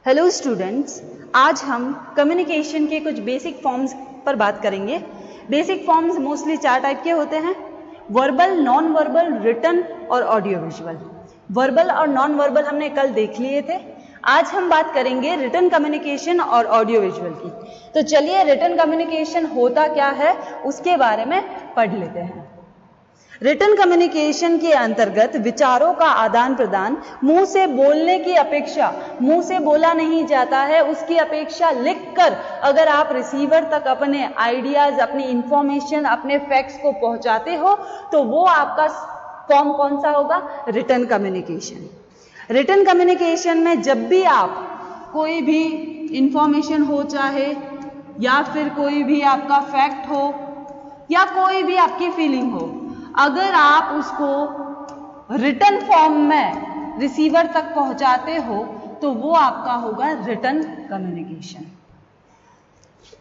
Hello students, आज हम communication के कुछ बेसिक फॉर्म्स पर बात करेंगे। बेसिक फॉर्म्स मोस्टली 4 टाइप के होते हैं: वर्बल, नॉन वर्बल, रिटन और ऑडियो विजुअल। वर्बल और नॉन वर्बल हमने कल देख लिए थे। आज हम बात करेंगे रिटन कम्युनिकेशन और ऑडियो विजुअल की। तो चलिए रिटन कम्युनिकेशन होता क्या है उसके बारे में पढ़ लेते हैं। रिटन कम्युनिकेशन के अंतर्गत विचारों का आदान प्रदान मुंह से बोलने की अपेक्षा, मुंह से बोला नहीं जाता है, उसकी अपेक्षा लिखकर अगर आप रिसीवर तक अपने आइडियाज, अपनी इंफॉर्मेशन, अपने फैक्ट्स को पहुंचाते हो तो वो आपका फॉर्म कौन सा होगा? Written communication. रिटन कम्युनिकेशन में जब भी आप कोई भी इंफॉर्मेशन हो, चाहे या फिर कोई भी आपका फैक्ट हो या कोई भी आपकी फीलिंग हो, अगर आप उसको रिटन फॉर्म में रिसीवर तक पहुंचाते हो तो वो आपका होगा रिटन कम्युनिकेशन।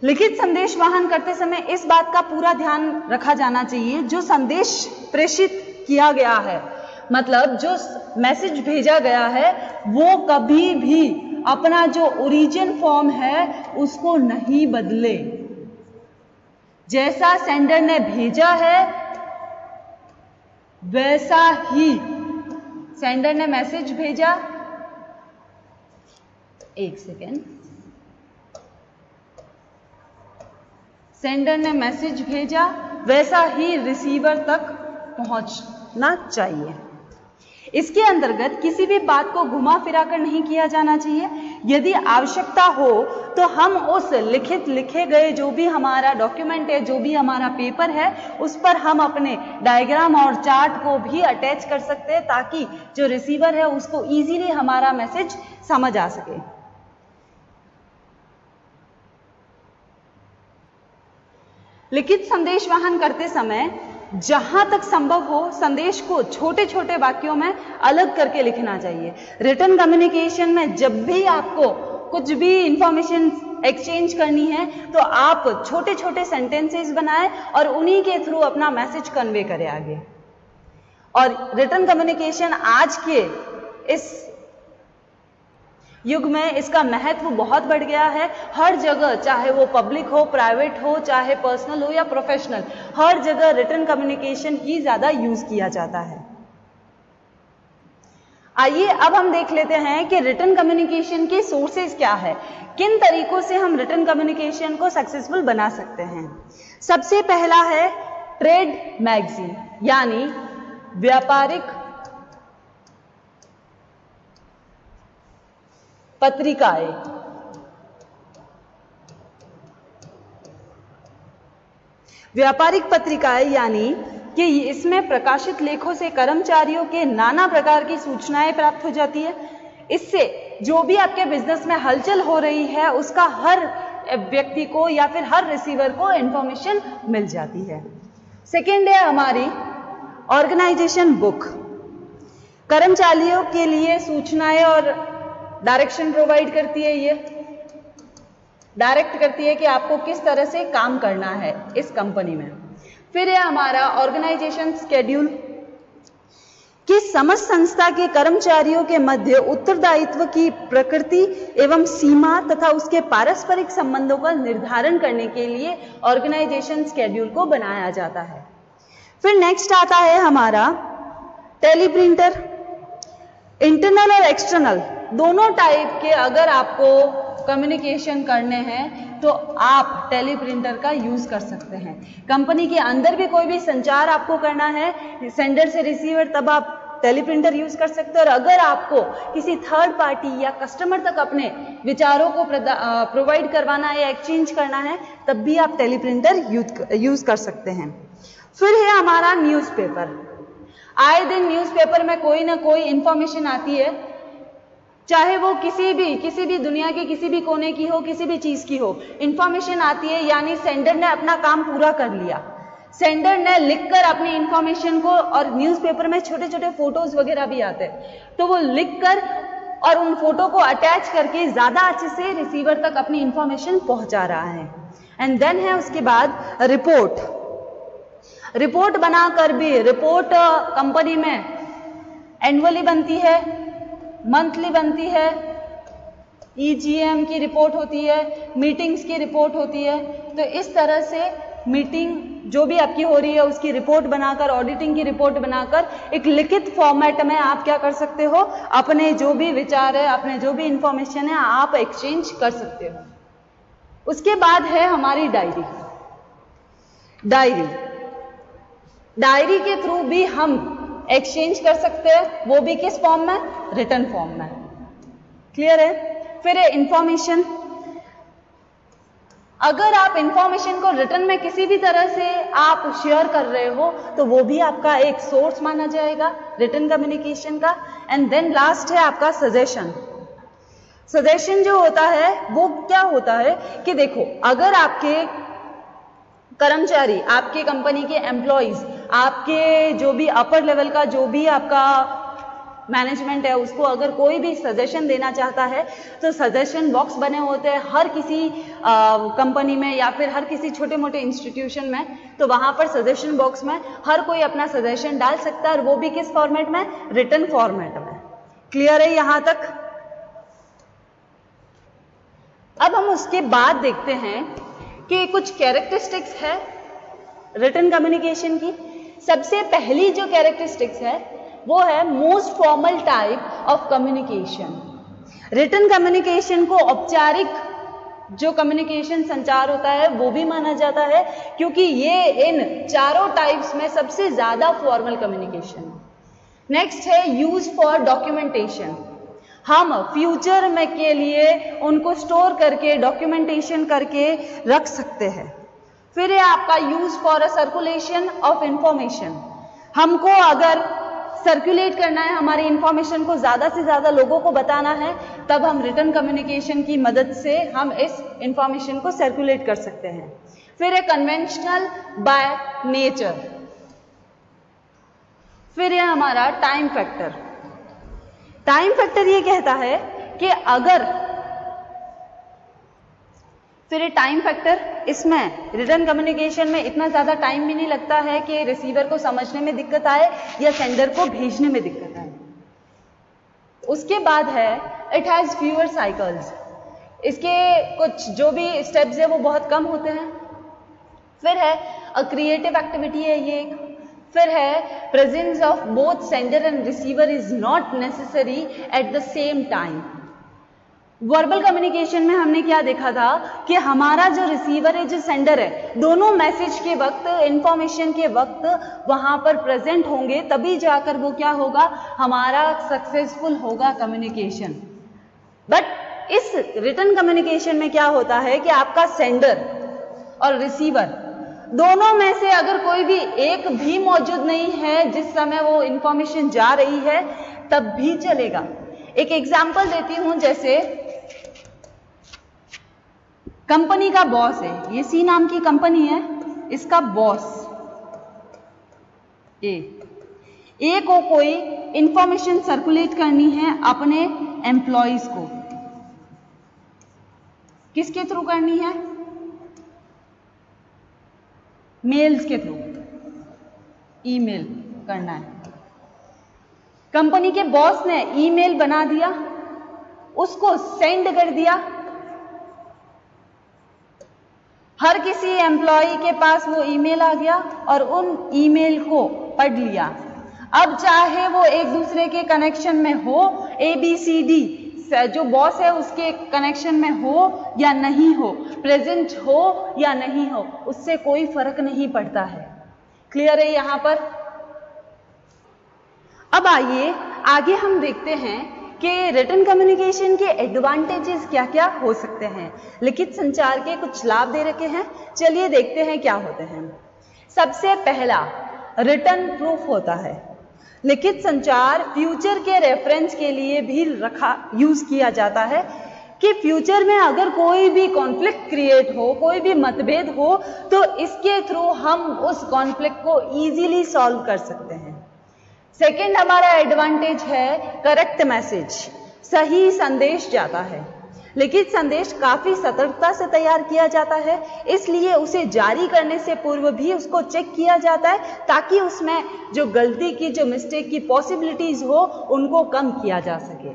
लिखित संदेश वहन करते समय इस बात का पूरा ध्यान रखा जाना चाहिए, जो संदेश प्रेषित किया गया है, मतलब जो मैसेज भेजा गया है, वो कभी भी अपना जो ओरिजिन फॉर्म है उसको नहीं बदले। जैसा सेंडर ने भेजा है वैसा ही सेंडर ने मैसेज भेजा, एक सेकेंड, सेंडर ने मैसेज भेजा वैसा ही रिसीवर तक पहुंचना चाहिए। इसके अंतर्गत किसी भी बात को घुमा फिरा कर नहीं किया जाना चाहिए। यदि आवश्यकता हो तो हम उस लिखे गए जो भी हमारा डॉक्यूमेंट है, जो भी हमारा पेपर है, उस पर हम अपने डायग्राम और चार्ट को भी अटैच कर सकते हैं ताकि जो रिसीवर है उसको इजीली हमारा मैसेज समझ आ सके। लिखित संदेश वहन करते समय जहां तक संभव हो संदेश को छोटे छोटे वाक्यों में अलग करके लिखना चाहिए। रिटन कम्युनिकेशन में जब भी आपको कुछ भी इंफॉर्मेशन एक्सचेंज करनी है तो आप छोटे छोटे सेंटेंसेस बनाएं और उन्हीं के थ्रू अपना मैसेज कन्वे करें आगे। और रिटन कम्युनिकेशन आज के इस युग में इसका महत्व बहुत बढ़ गया है। हर जगह, चाहे वो पब्लिक हो, प्राइवेट हो, चाहे पर्सनल हो या प्रोफेशनल, हर जगह रिटन कम्युनिकेशन ही ज्यादा यूज किया जाता है। आइए अब हम देख लेते हैं कि रिटन कम्युनिकेशन के सोर्सेज क्या है, किन तरीकों से हम रिटन कम्युनिकेशन को सक्सेसफुल बना सकते हैं। सबसे पहला है ट्रेड मैगजीन, यानी व्यापारिक पत्रिकाएं। व्यापारिक पत्रिकाएं यानी कि इसमें प्रकाशित लेखों से कर्मचारियों के नाना प्रकार की सूचनाएं प्राप्त हो जाती है। इससे जो भी आपके बिजनेस में हलचल हो रही है उसका हर व्यक्ति को या फिर हर रिसीवर को इंफॉर्मेशन मिल जाती है। सेकेंड है हमारी ऑर्गेनाइजेशन बुक। कर्मचारियों के लिए सूचनाएं और डायरेक्शन प्रोवाइड करती है, ये डायरेक्ट करती है कि आपको किस तरह से काम करना है इस कंपनी में। फिर है हमारा ऑर्गेनाइजेशन स्केड्यूल, कि समस्त संस्था के कर्मचारियों के मध्य उत्तरदायित्व की प्रकृति एवं सीमा तथा उसके पारस्परिक संबंधों का निर्धारण करने के लिए ऑर्गेनाइजेशन स्केड्यूल को बनाया जाता है। फिर नेक्स्ट आता है हमारा टेलीप्रिंटर। इंटरनल और एक्सटर्नल दोनों टाइप के अगर आपको कम्युनिकेशन करने हैं तो आप टेलीप्रिंटर का यूज कर सकते हैं। कंपनी के अंदर भी कोई भी संचार आपको करना है सेंडर से रिसीवर, तब आप टेलीप्रिंटर यूज कर सकते हैं। और अगर आपको किसी थर्ड पार्टी या कस्टमर तक अपने विचारों को प्रोवाइड करवाना है या एक्सचेंज करना है तब भी आप टेलीप्रिंटर यूज कर सकते हैं। फिर है हमारा न्यूज़पेपर। आए दिन न्यूज़पेपर में कोई ना कोई इंफॉर्मेशन आती है, चाहे वो किसी भी दुनिया के किसी भी कोने की हो, किसी भी चीज की हो, इंफॉर्मेशन आती है, यानी सेंडर ने अपना काम पूरा कर लिया। सेंडर ने लिखकर अपनी इंफॉर्मेशन को, और न्यूज़पेपर में छोटे छोटे फोटोज वगैरह भी आते हैं, तो वो लिखकर और उन फोटो को अटैच करके ज्यादा अच्छे से रिसीवर तक अपनी इंफॉर्मेशन पहुंचा रहा है। एंड देन है उसके बाद रिपोर्ट बनाकर भी, रिपोर्ट कंपनी में एनुअली बनती है, मंथली बनती है EGM की रिपोर्ट होती है, मीटिंग्स की रिपोर्ट होती है। तो इस तरह से मीटिंग जो भी आपकी हो रही है उसकी रिपोर्ट बनाकर, ऑडिटिंग की रिपोर्ट बनाकर एक लिखित फॉर्मेट में आप क्या कर सकते हो, अपने जो भी विचार है, अपने जो भी इंफॉर्मेशन है आप एक्सचेंज कर सकते हो। उसके बाद है हमारी डायरी। डायरी के थ्रू भी हम एक्सचेंज कर सकते हैं, वो भी किस फॉर्म में, रिटन फॉर्म में। क्लियर है। फिर है इंफॉर्मेशन। अगर आप इंफॉर्मेशन को रिटन में किसी भी तरह से आप शेयर कर रहे हो तो वो भी आपका एक सोर्स माना जाएगा रिटन कम्युनिकेशन का। एंड देन लास्ट है आपका सजेशन। सजेशन जो होता है वो क्या होता है कि देखो, अगर आपके कर्मचारी, आपके कंपनी के एम्प्लॉइज, आपके जो भी अपर लेवल का जो भी आपका मैनेजमेंट है उसको अगर कोई भी सजेशन देना चाहता है तो सजेशन बॉक्स बने होते हैं हर किसी कंपनी में या फिर हर किसी छोटे मोटे इंस्टीट्यूशन में। तो वहां पर सजेशन बॉक्स में हर कोई अपना सजेशन डाल सकता है और वो भी किस फॉर्मेट में, रिटन फॉर्मेट में। क्लियर है यहां तक। अब हम उसके बाद देखते हैं कि कुछ कैरेक्टरिस्टिक्स है रिटन कम्युनिकेशन की। सबसे पहली जो कैरेक्टरिस्टिक्स है वो है most formal type of communication. Written communication को औपचारिक जो कम्युनिकेशन संचार होता है वो भी माना जाता है, क्योंकि ये इन चारों टाइप्स में सबसे ज्यादा फॉर्मल कम्युनिकेशन है। नेक्स्ट है यूज फॉर डॉक्यूमेंटेशन। हम फ्यूचर में के लिए उनको स्टोर करके डॉक्यूमेंटेशन करके रख सकते हैं। फिर है आपका use for a circulation of information. हमको अगर सर्कुलेट करना है, हमारी इंफॉर्मेशन को ज्यादा से ज्यादा लोगों को बताना है, तब हम रिटन कम्युनिकेशन की मदद से हम इस इंफॉर्मेशन को सर्कुलेट कर सकते हैं। फिर है कन्वेंशनल बाय नेचर। फिर है हमारा टाइम फैक्टर। टाइम फैक्टर ये कहता है कि अगर, फिर टाइम फैक्टर, इसमें रिटन कम्युनिकेशन में इतना ज्यादा टाइम भी नहीं लगता है कि रिसीवर को समझने में दिक्कत आए या सेंडर को भेजने में दिक्कत आए। उसके बाद है इट हैज फ्यूअर साइकिल्स। इसके कुछ जो भी स्टेप्स है वो बहुत कम होते हैं। फिर है अ क्रिएटिव एक्टिविटी है ये एक। फिर है presence of both sender and receiver is not necessary at the same time. Verbal communication में हमने क्या देखा था कि हमारा जो रिसीवर है, जो सेंडर है, दोनों मैसेज के वक्त, इंफॉर्मेशन के वक्त वहां पर प्रेजेंट होंगे, तभी जाकर वो क्या होगा, हमारा सक्सेसफुल होगा कम्युनिकेशन। बट इस रिटन कम्युनिकेशन में क्या होता है कि आपका सेंडर और रिसीवर दोनों में से अगर कोई भी एक भी मौजूद नहीं है जिस समय वो इंफॉर्मेशन जा रही है, तब भी चलेगा। एक एग्जांपल देती हूं, जैसे कंपनी का बॉस है, ये सी नाम की कंपनी है, इसका बॉस ए को कोई इंफॉर्मेशन सर्कुलेट करनी है अपने एम्प्लॉइज को। किसके थ्रू करनी है? मेल्स के थ्रू, ईमेल करना है। कंपनी के बॉस ने ईमेल बना दिया, उसको सेंड कर दिया, हर किसी एम्प्लॉय के पास वो ईमेल आ गया और उन ईमेल को पढ़ लिया। अब चाहे वो एक दूसरे के कनेक्शन में हो, ABCD जो बॉस है उसके कनेक्शन में हो या नहीं हो, प्रेजेंट हो या नहीं हो, उससे कोई फर्क नहीं पड़ता है। क्लियर है यहां पर? अब आइए आगे हम देखते हैं कि रिटन कम्युनिकेशन के एडवांटेजेस क्या क्या हो सकते हैं। लिखित संचार के कुछ लाभ दे रखे हैं, चलिए देखते हैं क्या होते हैं। सबसे पहला रिटन प्रूफ होता है। लिखित संचार फ्यूचर के रेफरेंस के लिए भी यूज किया जाता है कि फ्यूचर में अगर कोई भी कॉन्फ्लिक्ट क्रिएट हो, कोई भी मतभेद हो, तो इसके थ्रू हम उस कॉन्फ्लिक्ट को इजीली सॉल्व कर सकते हैं। सेकेंड हमारा एडवांटेज है करेक्ट मैसेज, सही संदेश जाता है। लिखित संदेश काफी सतर्कता से तैयार किया जाता है, इसलिए उसे जारी करने से पूर्व भी उसको चेक किया जाता है ताकि उसमें जो गलती की, जो मिस्टेक की पॉसिबिलिटीज हो, उनको कम किया जा सके।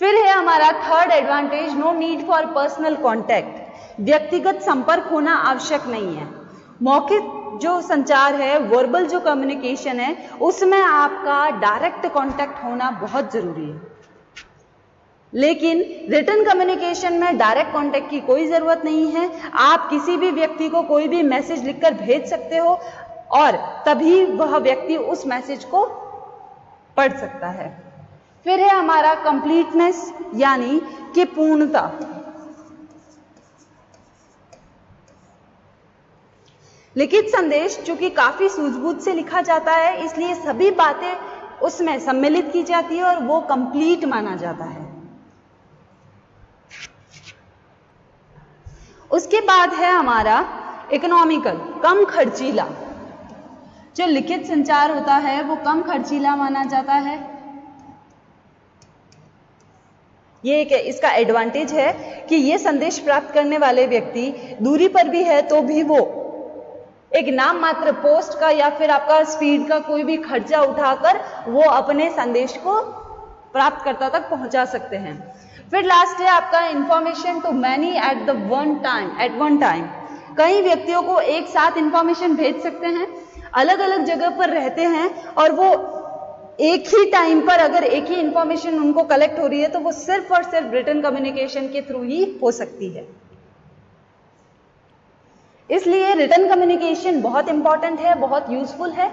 फिर है हमारा third advantage, no need for personal contact. व्यक्तिगत संपर्क होना आवश्यक नहीं है। मौखिक जो संचार है, वर्बल जो कम्युनिकेशन है, उसमें आपका डायरेक्ट कांटेक्ट होना बहुत जरूरी है। लेकिन रिटन कम्युनिकेशन में डायरेक्ट कांटेक्ट की कोई जरूरत नहीं है। आप किसी भी व्यक्ति को कोई भी मैसेज लिखकर भेज सकते हो और तभी वह व्यक्ति उस मैसेज को पढ़ सकता है। फिर है हमारा कंप्लीटनेस, यानी कि पूर्णता। लिखित संदेश चूंकि काफी सूझबूझ से लिखा जाता है, इसलिए सभी बातें उसमें सम्मिलित की जाती है और वो कंप्लीट माना जाता है। उसके बाद है हमारा इकोनॉमिकल, कम खर्चीला। जो लिखित संचार होता है वो कम खर्चीला माना जाता है। ये एक इसका एडवांटेज है कि ये संदेश प्राप्त करने वाले व्यक्ति दूरी पर भी है तो भी वो एक नाम मात्र पोस्ट का या फिर आपका स्पीड का कोई भी खर्चा उठाकर वो अपने संदेश को प्राप्तकर्ता तक पहुंचा सकते हैं। फिर लास्ट है आपका information to many at one time. कई व्यक्तियों को एक साथ इंफॉर्मेशन भेज सकते हैं, अलग अलग जगह पर रहते हैं और वो एक ही टाइम पर अगर एक ही इंफॉर्मेशन उनको कलेक्ट हो रही है तो वो सिर्फ और सिर्फ रिटन कम्युनिकेशन के थ्रू ही हो सकती है। इसलिए रिटन कम्युनिकेशन बहुत इंपॉर्टेंट है, बहुत यूजफुल है।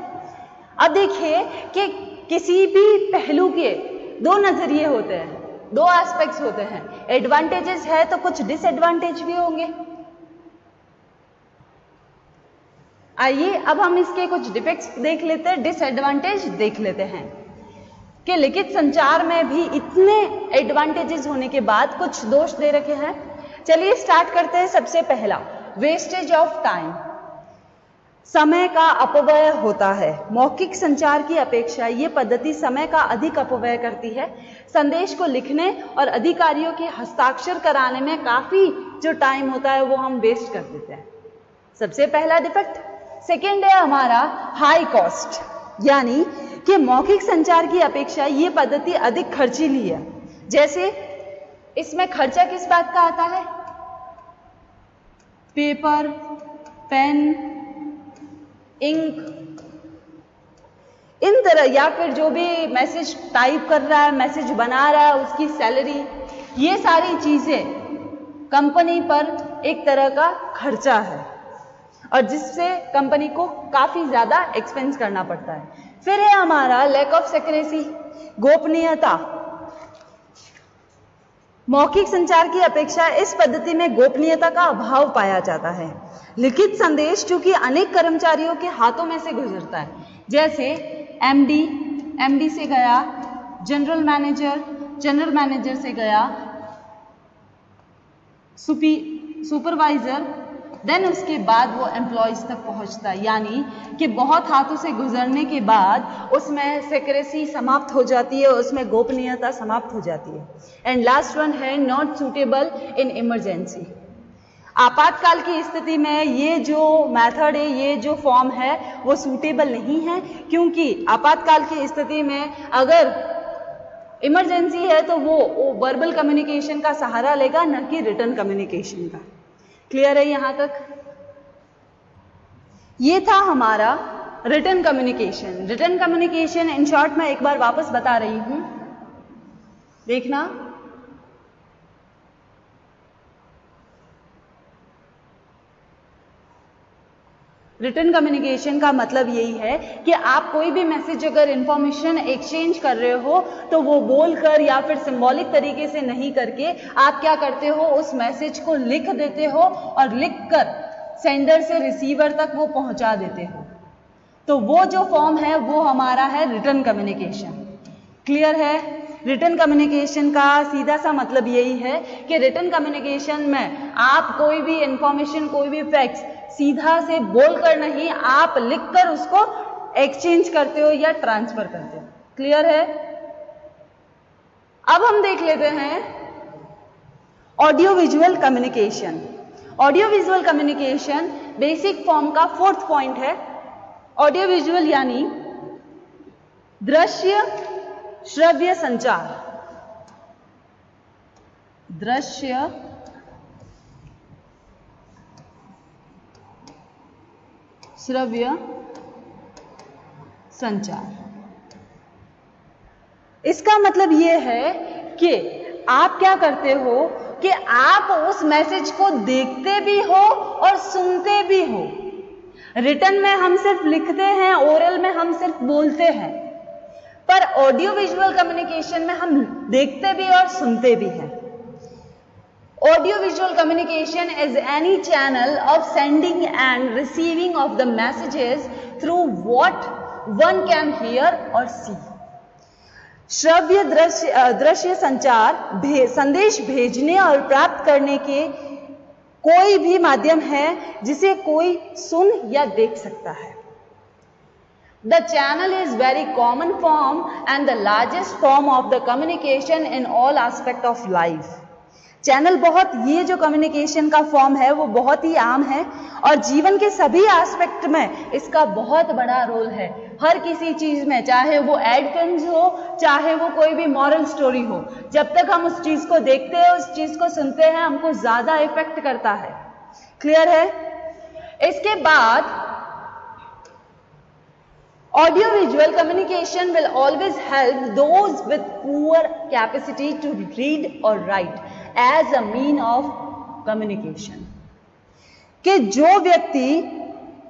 अब देखिए कि किसी भी पहलू के दो नजरिए होते हैं, दो एस्पेक्ट्स होते हैं। एडवांटेजेस है तो कुछ डिसएडवांटेज भी होंगे। आइए अब हम इसके कुछ डिफेक्ट्स देख लेते हैं, डिसएडवांटेज देख लेते हैं कि लिखित संचार में भी इतने एडवांटेजेस होने के बाद कुछ दोष दे रखे हैं। चलिए स्टार्ट करते हैं। सबसे पहला, वेस्टेज ऑफ टाइम, समय का अपव्यय होता है। मौखिक संचार की अपेक्षा ये पद्धति समय का अधिक अपव्यय करती है। संदेश को लिखने और अधिकारियों के हस्ताक्षर कराने में काफी जो टाइम होता है वो हम वेस्ट कर देते हैं। सबसे पहला डिफेक्ट। सेकेंड है हमारा हाई कॉस्ट, यानी कि मौखिक संचार की अपेक्षा ये पद्धति अधिक खर्चीली है। जैसे इसमें खर्चा किस बात का आता है? पेपर, पेन, इंक, इन तरह, या फिर जो भी मैसेज टाइप कर रहा है, मैसेज बना रहा है, उसकी सैलरी, ये सारी चीजें कंपनी पर एक तरह का खर्चा है और जिससे कंपनी को काफी ज्यादा एक्सपेंस करना पड़ता है। फिर है हमारा लैक ऑफ सिक्रेसी, गोपनीयता। मौखिक संचार की अपेक्षा इस पद्धति में गोपनीयता का अभाव पाया जाता है। लिखित संदेश चूंकि अनेक कर्मचारियों के हाथों में से गुजरता है, जैसे एमडी से गया, जनरल मैनेजर से गया, सुपरवाइजर, देन उसके बाद वो एम्प्लॉयज तक पहुंचता है। यानी कि बहुत हाथों से गुजरने के बाद उसमें सिक्रेसी समाप्त हो जाती है, उसमें गोपनीयता समाप्त हो जाती है। एंड लास्ट वन है नॉट सूटेबल इन इमरजेंसी। आपातकाल की स्थिति में ये जो मेथड है, ये जो फॉर्म है वो सूटेबल नहीं है, क्योंकि आपातकाल की स्थिति में अगर इमरजेंसी है तो वो वर्बल कम्युनिकेशन का सहारा लेगा, न कि रिटन कम्युनिकेशन का। क्लियर है यहां तक? ये था हमारा written communication. Written communication in short मैं एक बार वापस बता रही हूं, देखना। रिटन कम्युनिकेशन का मतलब यही है कि आप कोई भी मैसेज अगर इंफॉर्मेशन एक्सचेंज कर रहे हो तो वो बोलकर या फिर सिंबॉलिक तरीके से नहीं करके आप क्या करते हो, उस मैसेज को लिख देते हो और लिखकर सेंडर से रिसीवर तक वो पहुंचा देते हो। तो वो जो फॉर्म है वो हमारा है रिटन कम्युनिकेशन। क्लियर है? रिटन कम्युनिकेशन का सीधा सा मतलब यही है कि रिटन कम्युनिकेशन में आप कोई भी इंफॉर्मेशन, कोई भी फैक्ट्स सीधा से बोलकर नहीं, आप लिखकर उसको एक्सचेंज करते हो या ट्रांसफर करते हो। क्लियर है? अब हम देख लेते हैं audio visual communication. Audio visual communication basic form का फोर्थ पॉइंट है। ऑडियो विजुअल यानी दृश्य श्रव्य संचार। दृश्य श्रव्य संचार। इसका मतलब ये है कि आप क्या करते हो कि आप उस मैसेज को देखते भी हो और सुनते भी हो। रिटन में हम सिर्फ लिखते हैं, ओरल में हम सिर्फ बोलते हैं, पर ऑडियो विजुअल कम्युनिकेशन में हम देखते भी और सुनते भी हैं। Audio visual communication is any channel of sending end receiving of the messages through what one can hear और सी। श्रव्य दृश्य संचार संदेश भेजने और प्राप्त करने के कोई भी माध्यम है जिसे कोई सुन या देख सकता है। The channel is very common form and the largest form of the communication in all aspect of life. Channel ये जो कम्युनिकेशन का फॉर्म है वो बहुत ही आम है और जीवन के सभी एस्पेक्ट में इसका बहुत बड़ा रोल है। हर किसी चीज में, चाहे वो एड फिल्म्स हो, चाहे वो कोई भी मॉरल स्टोरी हो, जब तक हम उस चीज को देखते हैं, उस चीज को सुनते हैं, हमको ज्यादा इफेक्ट करता है। क्लियर है? इसके बाद audiovisual communication will always help those with poor capacity to read or write as a mean of communication। कि जो व्यक्ति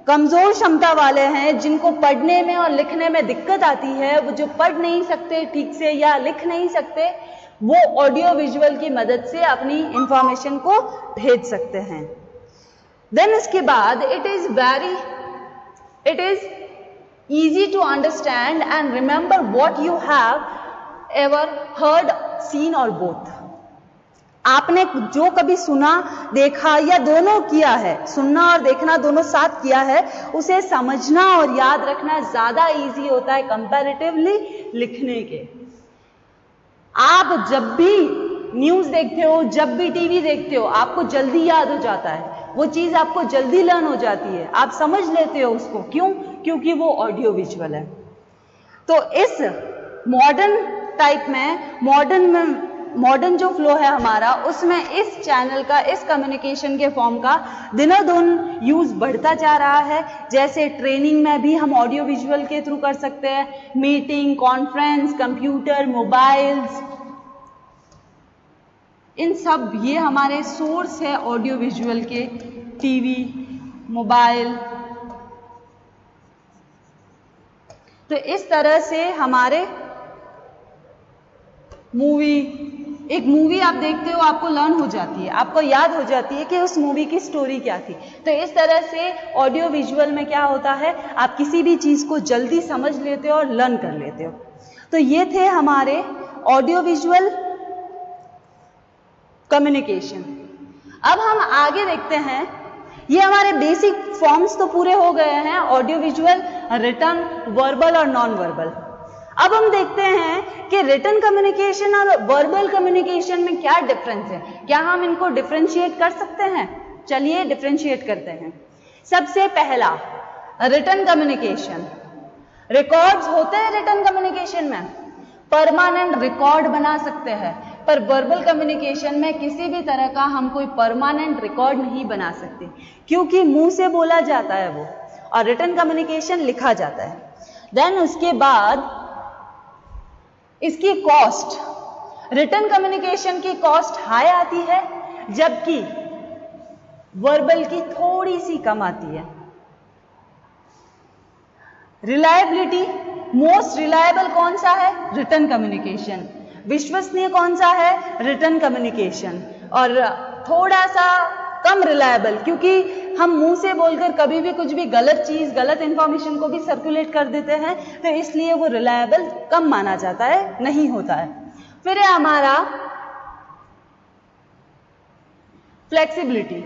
कमजोर क्षमता वाले हैं, जिनको पढ़ने में और लिखने में दिक्कत आती है, वो जो पढ़ नहीं सकते ठीक से या लिख नहीं सकते, वो ऑडियो विजुअल की मदद से अपनी इंफॉर्मेशन को भेज सकते हैं। देन इसके बाद it is easy to understand and remember what you have ever heard, seen or both। आपने जो कभी सुना, देखा या दोनों किया है, सुनना और देखना दोनों साथ किया है, उसे समझना और याद रखना ज्यादा इजी होता है कंपैरेटिवली लिखने के। आप जब भी न्यूज देखते हो, जब भी टीवी देखते हो, आपको जल्दी याद हो जाता है, वो चीज आपको जल्दी लर्न हो जाती है, आप समझ लेते हो उसको। क्यों? क्योंकि वो ऑडियो विजुअल है। तो इस मॉडर्न टाइप में, मॉडर्न जो फ्लो है हमारा, उसमें इस चैनल का, इस कम्युनिकेशन के फॉर्म का दिनों दिन यूज बढ़ता जा रहा है। जैसे ट्रेनिंग में भी हम ऑडियो विजुअल के थ्रू कर सकते हैं, मीटिंग, कॉन्फ्रेंस, कंप्यूटर, मोबाइल्स, इन सब ये हमारे सोर्स है ऑडियो विजुअल के। टीवी, मोबाइल, तो इस तरह से हमारे एक मूवी आप देखते हो, आपको लर्न हो जाती है, आपको याद हो जाती है कि उस मूवी की स्टोरी क्या थी। तो इस तरह से ऑडियो विजुअल में क्या होता है, आप किसी भी चीज को जल्दी समझ लेते हो और लर्न कर लेते हो। तो ये थे हमारे ऑडियो विजुअल कम्युनिकेशन। अब हम आगे देखते हैं, ये हमारे बेसिक फॉर्म्स तो पूरे हो गए हैं, ऑडियो विजुअल, रिटन, वर्बल और नॉन वर्बल। अब हम देखते हैं कि रिटन कम्युनिकेशन और वर्बल कम्युनिकेशन में क्या डिफरेंस है, क्या हम इनको डिफरेंशिएट कर सकते हैं? चलिए डिफरेंशिएट करते हैं। सबसे पहला, रिटन कम्युनिकेशन। रिकॉर्ड्स होते हैं रिटन कम्युनिकेशन में, परमानेंट रिकॉर्ड बना सकते हैं, पर वर्बल कम्युनिकेशन में किसी भी तरह का हम कोई परमानेंट रिकॉर्ड नहीं बना सकते, क्योंकि मुंह से बोला जाता है वो, और रिटन कम्युनिकेशन लिखा जाता है। देन उसके बाद इसकी कॉस्ट, रिटन कम्युनिकेशन की कॉस्ट हाई आती है, जबकि वर्बल की थोड़ी सी कम आती है। रिलायबिलिटी, मोस्ट रिलायबल कौन सा है? Written communication. विश्वसनीय कौन सा है? Written communication. और थोड़ा सा कम रिलायबल, क्योंकि हम मुंह से बोलकर कभी भी कुछ भी गलत चीज, गलत इंफॉर्मेशन को भी सर्कुलेट कर देते हैं, तो इसलिए वो रिलायबल कम माना जाता है, नहीं होता है। फिर है हमारा फ्लेक्सिबिलिटी।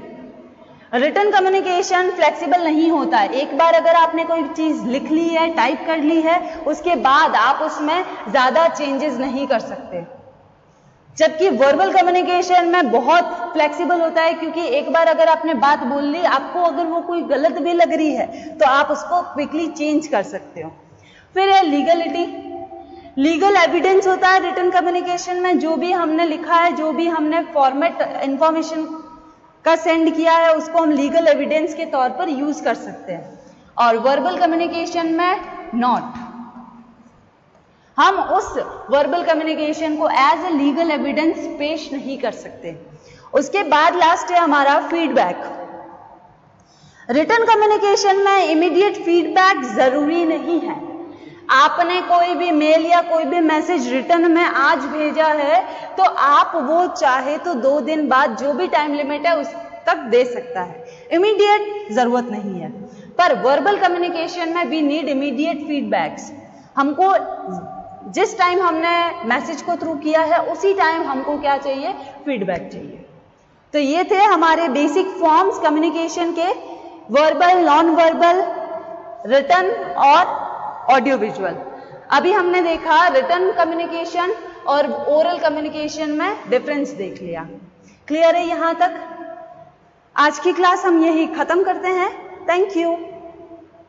रिटन कम्युनिकेशन फ्लेक्सिबल नहीं होता है। एक बार अगर आपने कोई चीज लिख ली है, टाइप कर ली है, उसके बाद आप उसमें ज्यादा चेंजेस नहीं कर सकते, जबकि वर्बल कम्युनिकेशन में बहुत फ्लेक्सिबल होता है, क्योंकि एक बार अगर आपने बात बोल ली, आपको अगर वो कोई गलत भी लग रही है तो आप उसको क्विकली चेंज कर सकते हो। फिर है लीगलिटी। लीगल एविडेंस होता है रिटन कम्युनिकेशन में, जो भी हमने लिखा है, जो भी हमने फॉर्मेट इंफॉर्मेशन का सेंड किया है, उसको हम लीगल एविडेंस के तौर पर यूज कर सकते हैं। और वर्बल कम्युनिकेशन में नॉट, हम उस वर्बल कम्युनिकेशन को एज ए लीगल एविडेंस पेश नहीं कर सकते। उसके बाद लास्ट है हमारा फीडबैक। रिटन कम्युनिकेशन में इमीडिएट फीडबैक जरूरी नहीं है। आपने कोई भी मेल या कोई भी मैसेज रिटन में आज भेजा है तो आप वो चाहे तो 2 दिन बाद, जो भी टाइम लिमिट है उस तक दे सकता है, इमीडिएट जरूरत नहीं है। पर वर्बल कम्युनिकेशन में वी नीड इमीडिएट फीडबैक्स। हमको जिस टाइम हमने मैसेज को थ्रू किया है उसी टाइम हमको क्या चाहिए, फीडबैक चाहिए। तो ये थे हमारे बेसिक फॉर्म्स कम्युनिकेशन के, वर्बल, नॉन वर्बल, रिटन और ऑडियो विजुअल। अभी हमने देखा रिटन कम्युनिकेशन और ओरल कम्युनिकेशन में डिफरेंस देख लिया। क्लियर है यहाँ तक? आज की क्लास हम यही खत्म करते हैं। Thank you.